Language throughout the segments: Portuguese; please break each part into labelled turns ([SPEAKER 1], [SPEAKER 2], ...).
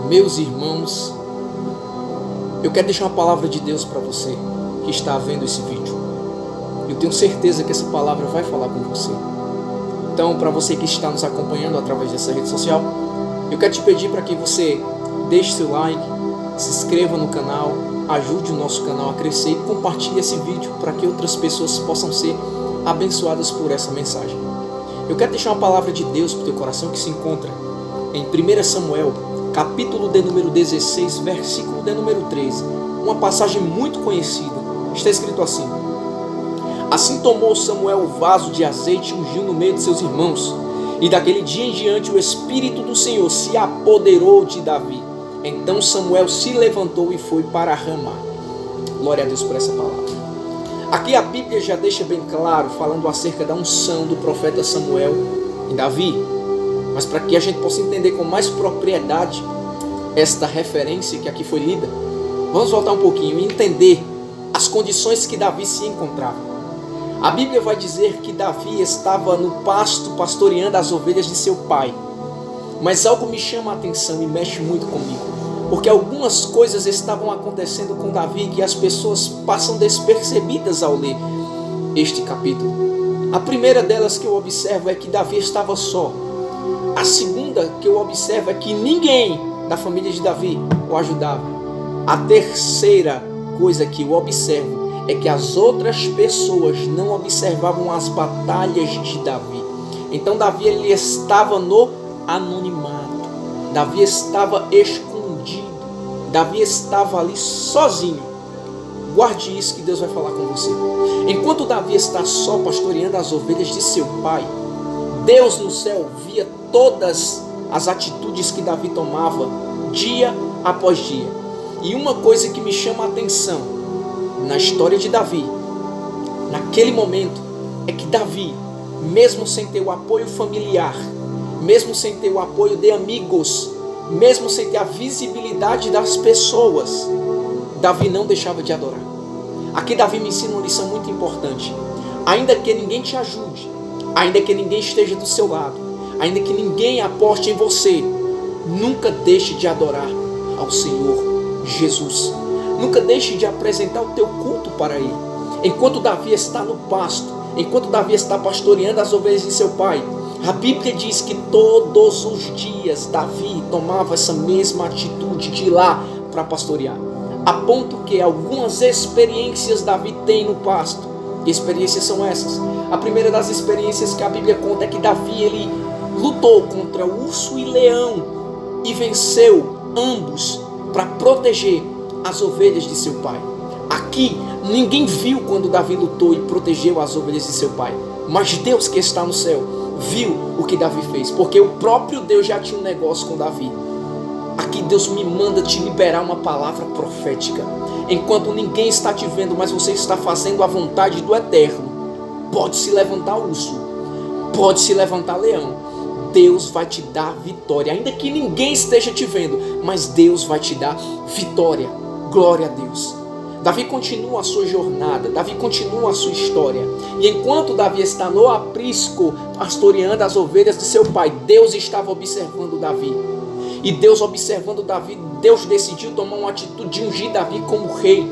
[SPEAKER 1] Meus irmãos, eu quero deixar uma palavra de Deus para você que está vendo esse vídeo. Eu tenho certeza que essa palavra vai falar com você. Então, para você que está nos acompanhando através dessa rede social, eu quero te pedir para que você deixe seu like, se inscreva no canal, ajude o nosso canal a crescer e compartilhe esse vídeo para que outras pessoas possam ser abençoadas por essa mensagem. Eu quero deixar uma palavra de Deus para o teu coração que se encontra em 1 Samuel, capítulo de número 16, versículo de número 13. Uma passagem muito conhecida. Está escrito assim: Assim tomou Samuel o vaso de azeite e ungiu no meio de seus irmãos. E daquele dia em diante o Espírito do Senhor se apoderou de Davi. Então Samuel se levantou e foi para Ramá. Glória a Deus por essa palavra. Aqui a Bíblia já deixa bem claro, falando acerca da unção do profeta Samuel em Davi. Mas para que a gente possa entender com mais propriedade esta referência que aqui foi lida, vamos voltar um pouquinho e entender as condições que Davi se encontrava. A Bíblia vai dizer que Davi estava no pasto pastoreando as ovelhas de seu pai. Mas algo me chama a atenção e mexe muito comigo, porque algumas coisas estavam acontecendo com Davi que as pessoas passam despercebidas ao ler este capítulo. A primeira delas que eu observo é que Davi estava só. A segunda que eu observo é que ninguém da família de Davi o ajudava. A terceira coisa que eu observo é que as outras pessoas não observavam as batalhas de Davi. Então Davi ele estava no anonimato. Davi estava escondido. Davi estava ali sozinho. Guarde isso que Deus vai falar com você. Enquanto Davi está só pastoreando as ovelhas de seu pai, Deus no céu via todas as atitudes que Davi tomava dia após dia. E uma coisa que me chama a atenção na história de Davi, naquele momento, é que Davi, mesmo sem ter o apoio familiar, mesmo sem ter o apoio de amigos, mesmo sem ter a visibilidade das pessoas, Davi não deixava de adorar. Aqui Davi me ensina uma lição muito importante. Ainda que ninguém te ajude, ainda que ninguém esteja do seu lado, ainda que ninguém aporte em você, nunca deixe de adorar ao Senhor Jesus. Nunca deixe de apresentar o teu culto para Ele. Enquanto Davi está no pasto, enquanto Davi está pastoreando as ovelhas de seu pai, a Bíblia diz que todos os dias Davi tomava essa mesma atitude de ir lá para pastorear. A ponto que algumas experiências Davi tem no pasto. Que experiências são essas? A primeira das experiências que a Bíblia conta é que Davi ele lutou contra urso e leão e venceu ambos para proteger as ovelhas de seu pai. Aqui ninguém viu quando Davi lutou e protegeu as ovelhas de seu pai, mas Deus que está no céu viu o que Davi fez, porque o próprio Deus já tinha um negócio com Davi. Aqui Deus me manda te liberar uma palavra profética. Enquanto ninguém está te vendo, mas você está fazendo a vontade do Eterno, pode se levantar urso, pode se levantar leão, Deus vai te dar vitória, ainda que ninguém esteja te vendo, mas Deus vai te dar vitória. Glória a Deus. Davi continua a sua jornada, Davi continua a sua história. E enquanto Davi está no aprisco, pastoreando as ovelhas de seu pai, Deus estava observando Davi. E Deus observando Davi, Deus decidiu tomar uma atitude de ungir Davi como rei.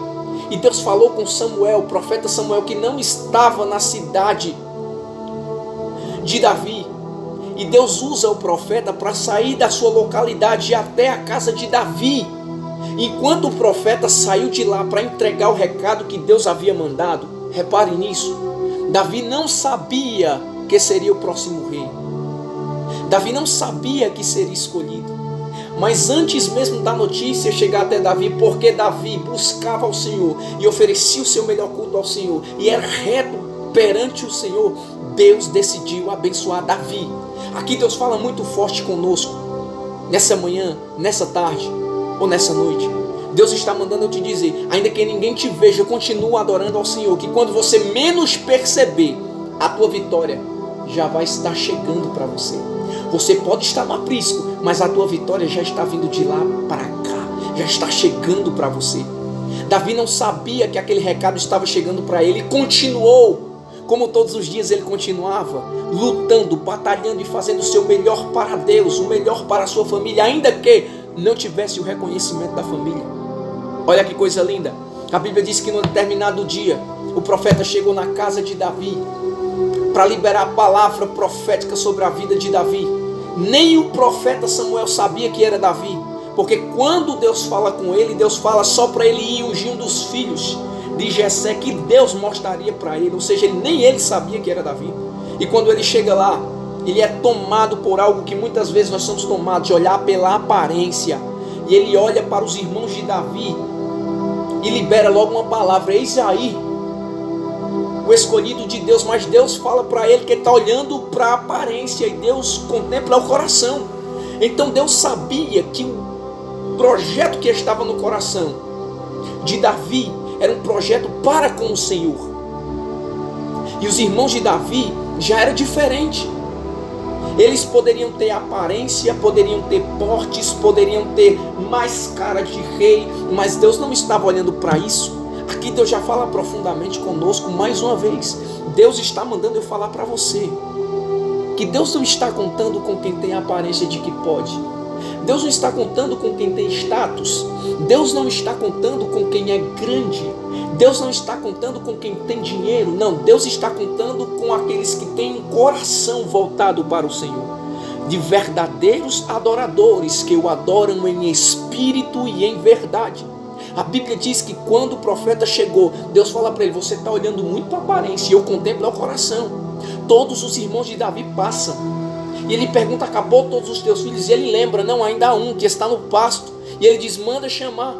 [SPEAKER 1] E Deus falou com Samuel, o profeta Samuel, que não estava na cidade de Davi. E Deus usa o profeta para sair da sua localidade até a casa de Davi. Enquanto o profeta saiu de lá para entregar o recado que Deus havia mandado, repare nisso, Davi não sabia que seria o próximo rei. Davi não sabia que seria escolhido. Mas antes mesmo da notícia chegar até Davi, porque Davi buscava ao Senhor e oferecia o seu melhor culto ao Senhor e era reto perante o Senhor, Deus decidiu abençoar Davi. Aqui Deus fala muito forte conosco, nessa manhã, nessa tarde ou nessa noite. Deus está mandando eu te dizer, ainda que ninguém te veja, continua adorando ao Senhor, que quando você menos perceber, a tua vitória já vai estar chegando para você. Você pode estar no aprisco, mas a tua vitória já está vindo de lá para cá, já está chegando para você. Davi não sabia que aquele recado estava chegando para ele e continuou, como todos os dias ele continuava, lutando, batalhando e fazendo o seu melhor para Deus, o melhor para a sua família, ainda que não tivesse o reconhecimento da família. Olha que coisa linda. A Bíblia diz que num determinado dia, o profeta chegou na casa de Davi para liberar a palavra profética sobre a vida de Davi. Nem o profeta Samuel sabia que era Davi, porque quando Deus fala com ele, Deus fala só para ele ir ungir um dos filhos de Jessé, que Deus mostraria para ele, ou seja, nem ele sabia que era Davi. E quando ele chega lá, ele é tomado por algo que muitas vezes nós somos tomados, de olhar pela aparência, e ele olha para os irmãos de Davi e libera logo uma palavra: eis aí o escolhido de Deus. Mas Deus fala para ele que ele está olhando para a aparência, e Deus contempla o coração. Então Deus sabia que o projeto que estava no coração de Davi era um projeto para com o Senhor. E os irmãos de Davi já era diferente. Eles poderiam ter aparência, poderiam ter portes, poderiam ter mais cara de rei, mas Deus não estava olhando para isso. Aqui Deus já fala profundamente conosco mais uma vez. Deus está mandando eu falar para você que Deus não está contando com quem tem a aparência de que pode. Deus não está contando com quem tem status. Deus não está contando com quem é grande. Deus não está contando com quem tem dinheiro. Não, Deus está contando com aqueles que têm um coração voltado para o Senhor, de verdadeiros adoradores que o adoram em espírito e em verdade. A Bíblia diz que quando o profeta chegou, Deus fala para ele: você está olhando muito para a aparência e eu contemplo o coração. Todos os irmãos de Davi passam e ele pergunta: acabou todos os teus filhos? E ele lembra: não, ainda há um que está no pasto. E ele diz: manda chamar.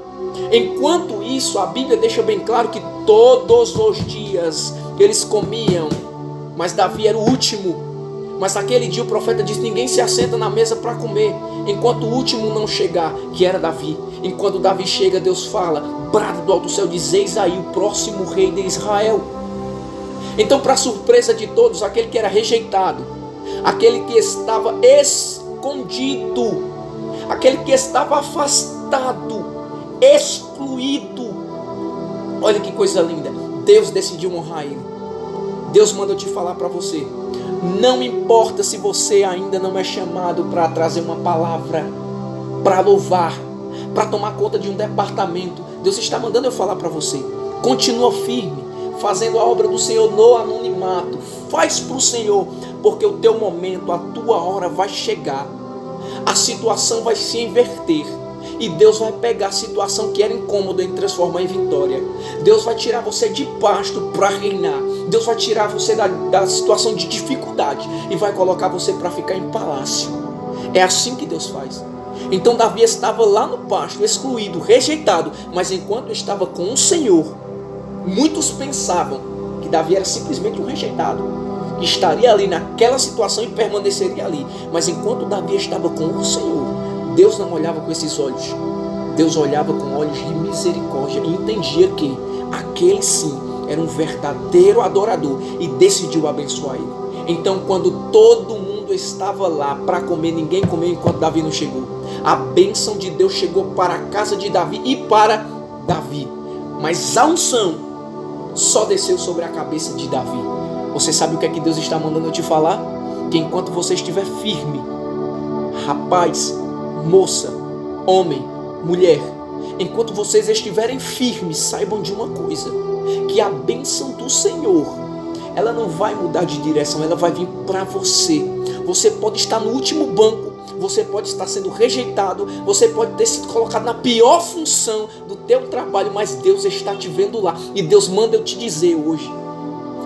[SPEAKER 1] Enquanto isso, a Bíblia deixa bem claro que todos os dias eles comiam, mas Davi era o último. Mas naquele dia o profeta diz: ninguém se assenta na mesa para comer enquanto o último não chegar, que era Davi. Enquanto Davi chega, Deus fala, brada do alto céu, diz: eis aí o próximo rei de Israel. Então, para surpresa de todos, aquele que era rejeitado, aquele que estava escondido, aquele que estava afastado, excluído, olha que coisa linda, Deus decidiu honrar ele. Deus manda eu te falar para você: não importa se você ainda não é chamado para trazer uma palavra, para louvar, para tomar conta de um departamento, Deus está mandando eu falar para você: continua firme, fazendo a obra do Senhor no anonimato. Faz para o Senhor, porque o teu momento, a tua hora vai chegar. A situação vai se inverter e Deus vai pegar a situação que era incômoda e transformar em vitória. Deus vai tirar você de pasto para reinar. Deus vai tirar você da situação de dificuldade e vai colocar você para ficar em palácio. É assim que Deus faz. Então Davi estava lá no pasto, excluído, rejeitado, mas enquanto estava com o Senhor, muitos pensavam que Davi era simplesmente um rejeitado, que estaria ali naquela situação e permaneceria ali. Mas enquanto Davi estava com o Senhor, Deus não olhava com esses olhos. Deus olhava com olhos de misericórdia e entendia que aquele sim era um verdadeiro adorador e decidiu abençoar ele. Então, quando todo mundo estava lá para comer, ninguém comeu enquanto Davi não chegou. A bênção de Deus chegou para a casa de Davi e para Davi. Mas a unção só desceu sobre a cabeça de Davi. Você sabe o que é que Deus está mandando eu te falar? Que enquanto você estiver firme, rapaz, moça, homem, mulher, enquanto vocês estiverem firmes, saibam de uma coisa: que a bênção do Senhor, ela não vai mudar de direção, ela vai vir para você. Você pode estar no último banco, você pode estar sendo rejeitado, você pode ter sido colocado na pior função do teu trabalho, mas Deus está te vendo lá. E Deus manda eu te dizer hoje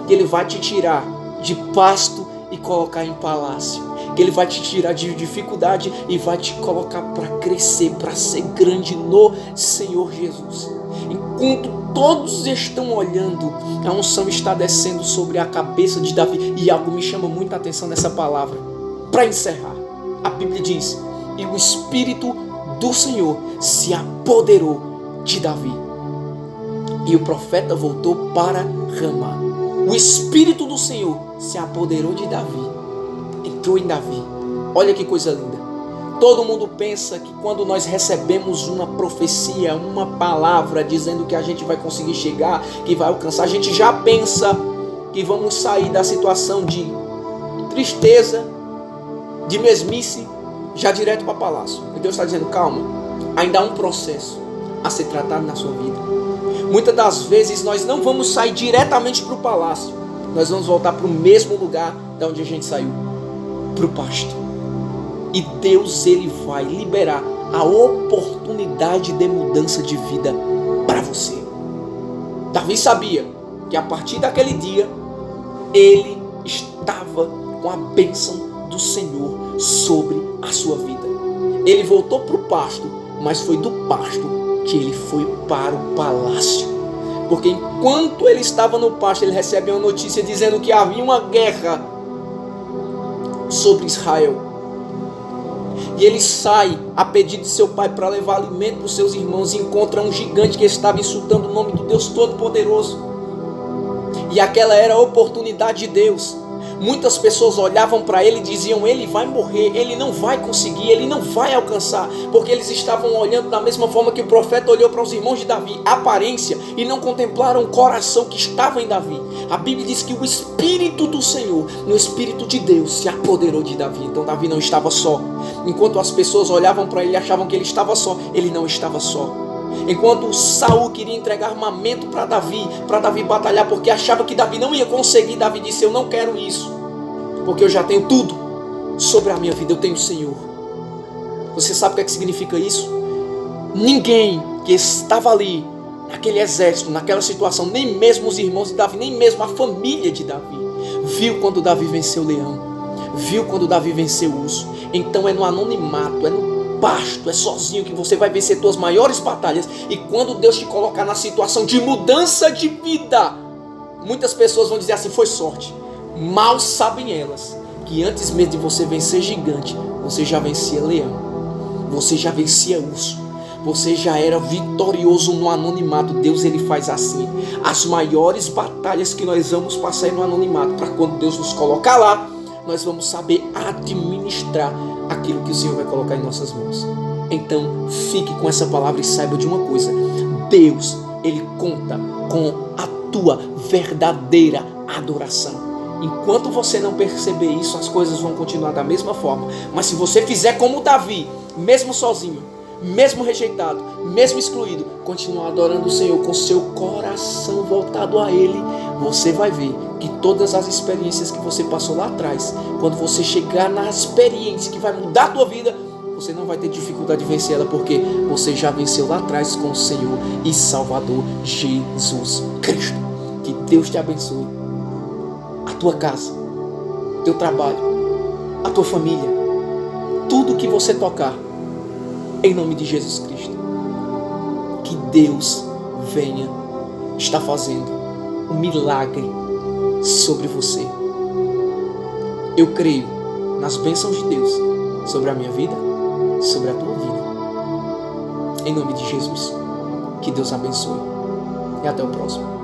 [SPEAKER 1] que Ele vai te tirar de pasto e colocar em palácio. Que Ele vai te tirar de dificuldade e vai te colocar para crescer, para ser grande no Senhor Jesus. Enquanto todos estão olhando, a unção está descendo sobre a cabeça de Davi. E algo me chama muita atenção nessa palavra. Para encerrar, a Bíblia diz: e o Espírito do Senhor se apoderou de Davi. E o profeta voltou para Ramá. O Espírito do Senhor se apoderou de Davi, entrou em Davi. Olha que coisa linda. Todo mundo pensa que quando nós recebemos uma profecia, uma palavra dizendo que a gente vai conseguir chegar, que vai alcançar, a gente já pensa que vamos sair da situação de tristeza, de mesmice, já direto para o palácio. E Deus está dizendo, calma, ainda há um processo a ser tratado na sua vida. Muitas das vezes nós não vamos sair diretamente para o palácio. Nós vamos voltar para o mesmo lugar de onde a gente saiu, para o pasto. E Deus, Ele vai liberar a oportunidade de mudança de vida para você. Davi sabia que a partir daquele dia, ele estava com a bênção do Senhor sobre a sua vida. Ele voltou para o pasto, mas foi do pasto que ele foi para o palácio. Porque enquanto ele estava no pasto, ele recebe uma notícia dizendo que havia uma guerra sobre Israel. E ele sai a pedido de seu pai para levar alimento para os seus irmãos e encontra um gigante que estava insultando o nome do Deus Todo-Poderoso. E aquela era a oportunidade de Deus. Muitas pessoas olhavam para ele e diziam, ele vai morrer, ele não vai conseguir, ele não vai alcançar, porque eles estavam olhando da mesma forma que o profeta olhou para os irmãos de Davi, a aparência, e não contemplaram o coração que estava em Davi. A Bíblia diz que o Espírito do Senhor, no Espírito de Deus, se apoderou de Davi. Então Davi não estava só. Enquanto as pessoas olhavam para ele e achavam que ele estava só, ele não estava só. Enquanto Saul queria entregar armamento para Davi batalhar, porque achava que Davi não ia conseguir, Davi disse, eu não quero isso, porque eu já tenho tudo sobre a minha vida, eu tenho o Senhor. Você sabe o que significa isso? Ninguém que estava ali, naquele exército, naquela situação, nem mesmo os irmãos de Davi, nem mesmo a família de Davi, viu quando Davi venceu o leão, viu quando Davi venceu o urso. Então é no anonimato, é no pasto, é sozinho que você vai vencer suas maiores batalhas. E quando Deus te colocar na situação de mudança de vida, muitas pessoas vão dizer assim, foi sorte. Mal sabem elas que antes mesmo de você vencer gigante, você já vencia leão, você já vencia urso, você já era vitorioso no anonimato. Deus, ele faz assim. As maiores batalhas que nós vamos passar no anonimato, para quando Deus nos colocar lá, nós vamos saber administrar aquilo que o Senhor vai colocar em nossas mãos. Então, fique com essa palavra e saiba de uma coisa. Deus, ele conta com a tua verdadeira adoração. Enquanto você não perceber isso, as coisas vão continuar da mesma forma. Mas se você fizer como Davi, mesmo sozinho, mesmo rejeitado, mesmo excluído, continuar adorando o Senhor com seu coração voltado a Ele, você vai ver que todas as experiências que você passou lá atrás, quando você chegar na experiência que vai mudar a tua vida, você não vai ter dificuldade de vencer ela, porque você já venceu lá atrás com o Senhor e Salvador Jesus Cristo. Que Deus te abençoe. A tua casa, teu trabalho, a tua família, tudo que você tocar, em nome de Jesus Cristo. Que Deus venha estar fazendo um milagre sobre você. Eu creio nas bênçãos de Deus sobre a minha vida, sobre a tua vida. Em nome de Jesus. Que Deus abençoe. E até o próximo.